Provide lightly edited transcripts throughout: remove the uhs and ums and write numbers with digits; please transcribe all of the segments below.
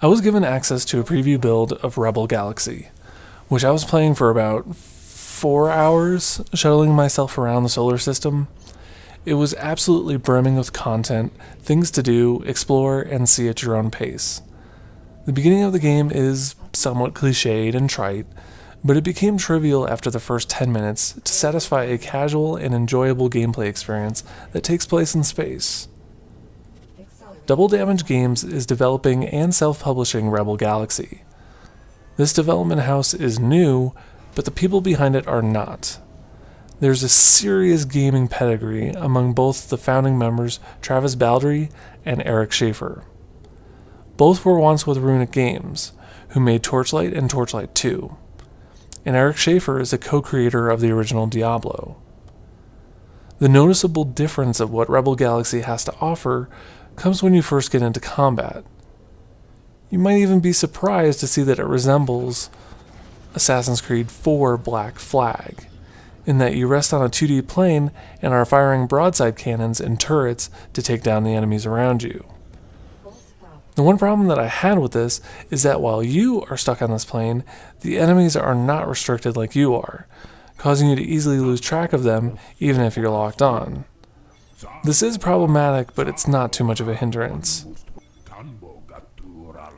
I was given access to a preview build of Rebel Galaxy, which I was playing for about 4 hours, shuttling myself around the solar system. It was absolutely brimming with content, things to do, explore, and see at your own pace. The beginning of the game is somewhat cliched and trite, but it became trivial after the first 10 minutes to satisfy a casual and enjoyable gameplay experience that takes place in space. Double Damage Games is developing and self-publishing Rebel Galaxy. This development house is new, but the people behind it are not. There's a serious gaming pedigree among both the founding members Travis Baldry and Eric Schaefer. Both were once with Runic Games, who made Torchlight and Torchlight 2. And Eric Schaefer is a co-creator of the original Diablo. The noticeable difference of what Rebel Galaxy has to offer comes when you first get into combat. You might even be surprised to see that it resembles Assassin's Creed 4 Black Flag, in that you rest on a 2D plane and are firing broadside cannons and turrets to take down the enemies around you. The one problem that I had with this is that while you are stuck on this plane, the enemies are not restricted like you are, causing you to easily lose track of them even if you're locked on. This is problematic, but it's not too much of a hindrance.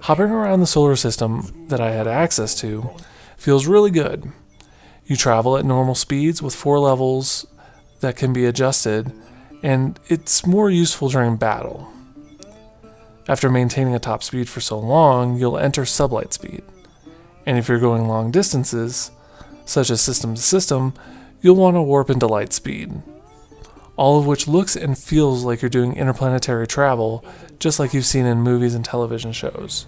Hopping around the solar system that I had access to feels really good. You travel at normal speeds with 4 levels that can be adjusted, and it's more useful during battle. After maintaining a top speed for so long, you'll enter sublight speed. And if you're going long distances, such as system to system, you'll want to warp into light speed. All of which looks and feels like you're doing interplanetary travel, just like you've seen in movies and television shows.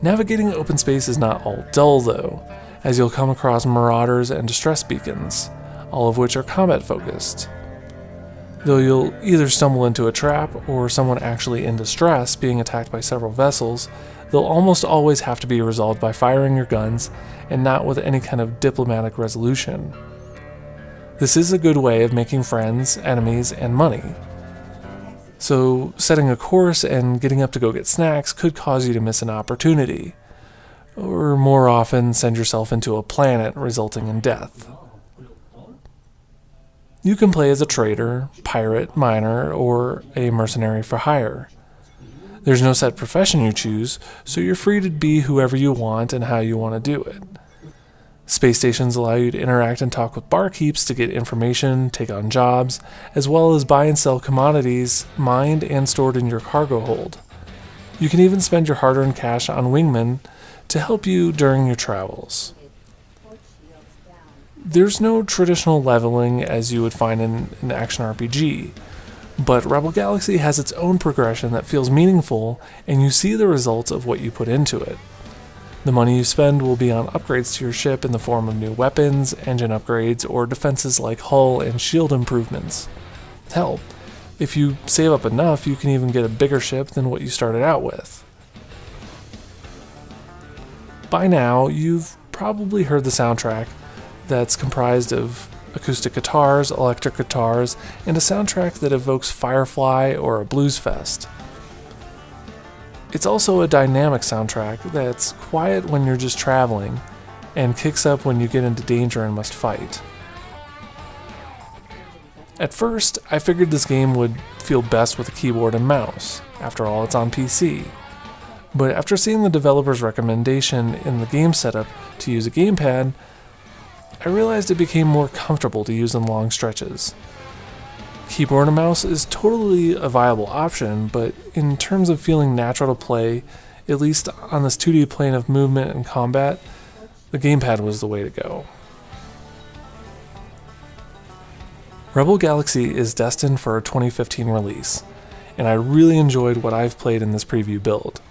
Navigating open space is not all dull though, as you'll come across marauders and distress beacons, all of which are combat focused. Though you'll either stumble into a trap or someone actually in distress being attacked by several vessels, they'll almost always have to be resolved by firing your guns and not with any kind of diplomatic resolution. This is a good way of making friends, enemies, and money. So setting a course and getting up to go get snacks could cause you to miss an opportunity, or more often send yourself into a planet resulting in death. You can play as a trader, pirate, miner, or a mercenary for hire. There's no set profession you choose, so you're free to be whoever you want and how you want to do it. Space stations allow you to interact and talk with barkeeps to get information, take on jobs, as well as buy and sell commodities mined and stored in your cargo hold. You can even spend your hard-earned cash on wingmen to help you during your travels. There's no traditional leveling as you would find in an action RPG, but Rebel Galaxy has its own progression that feels meaningful, and you see the results of what you put into it. The money you spend will be on upgrades to your ship in the form of new weapons, engine upgrades, or defenses like hull and shield improvements. Hell, if you save up enough, you can even get a bigger ship than what you started out with. By now, you've probably heard the soundtrack that's comprised of acoustic guitars, electric guitars, and a soundtrack that evokes Firefly or a blues fest. It's also a dynamic soundtrack that's quiet when you're just traveling and kicks up when you get into danger and must fight. At first, I figured this game would feel best with a keyboard and mouse. After all, it's on PC. But after seeing the developer's recommendation in the game setup to use a gamepad, I realized it became more comfortable to use in long stretches. Keyboard and mouse is totally a viable option, but in terms of feeling natural to play, at least on this 2D plane of movement and combat, the gamepad was the way to go. Rebel Galaxy is destined for a 2015 release, and I really enjoyed what I've played in this preview build.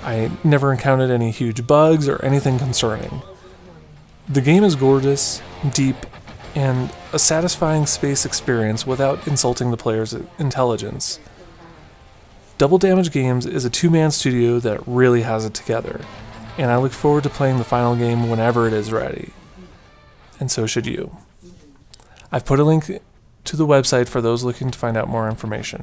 I never encountered any huge bugs or anything concerning. The game is gorgeous, deep, and a satisfying space experience without insulting the player's intelligence. Double Damage Games is a 2-man studio that really has it together, and I look forward to playing the final game whenever it is ready. And so should you. I've put a link to the website for those looking to find out more information.